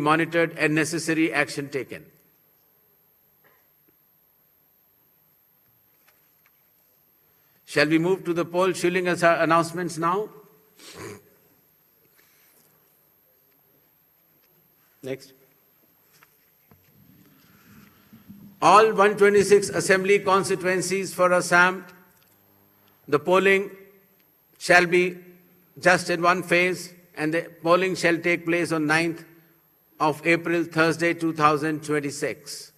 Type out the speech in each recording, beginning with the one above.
monitored and necessary action taken. Shall we move to the poll shilling announcements now? Next. All 126 assembly constituencies for Assam, the polling shall be just in one phase, and the polling shall take place on 9th of April, Thursday, 2026.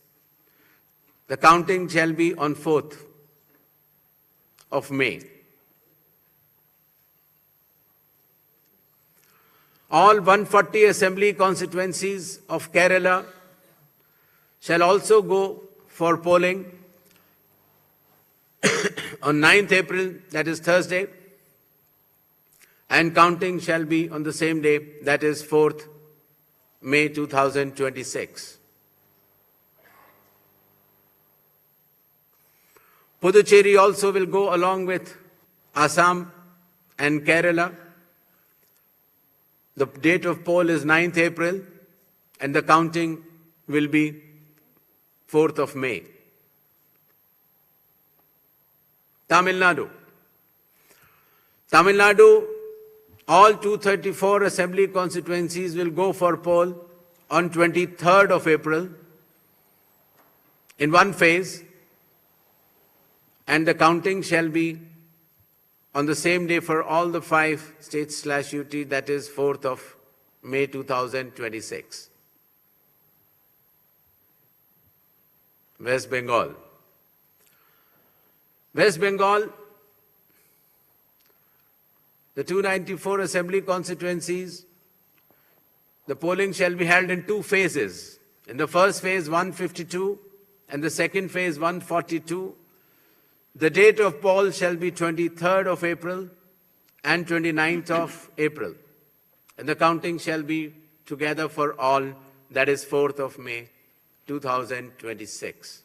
The counting shall be on 4th of May. All 140 assembly constituencies of Kerala shall also go for polling on 9th April, that is Thursday, and counting shall be on the same day, that is 4th May 2026. Puducherry also will go along with Assam and Kerala. The date of poll is 9th April and the counting will be 4th of May. Tamil Nadu. Tamil Nadu, all 234 assembly constituencies will go for poll on 23rd of April in one phase, and the counting shall be on the same day for all the 5 states/UT, that is 4th of May 2026. West Bengal. West Bengal, the 294 assembly constituencies, the polling shall be held in 2 phases. In the first phase, 152, and the second phase, 142. The date of poll shall be 23rd of April and 29th of April. And the counting shall be together for all, that is 4th of May 2026.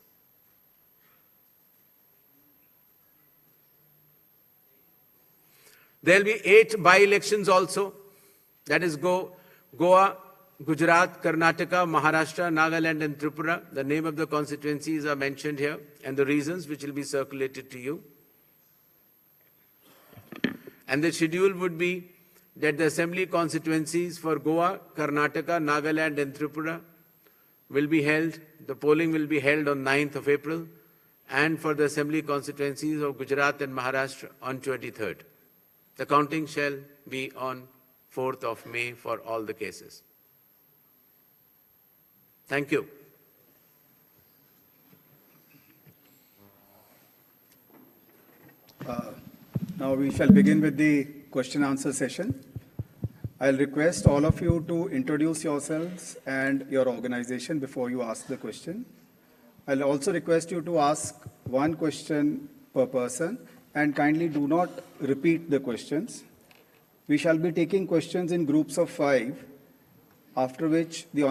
There will be 8 by-elections also, that is Goa, Gujarat, Karnataka, Maharashtra, Nagaland and Tripura. The name of the constituencies are mentioned here and the reasons, which will be circulated to you. And the schedule would be that the assembly constituencies for Goa, Karnataka, Nagaland and Tripura will be held, the polling will be held on 9th of April, and for the assembly constituencies of Gujarat and Maharashtra on 23rd. The counting shall be on 4th of May for all the cases. Thank you. Now we shall begin with the question answer session. I'll request all of you to introduce yourselves and your organization before you ask the question. I'll also request you to ask one question per person and kindly do not repeat the questions. We shall be taking questions in groups of 5, after which the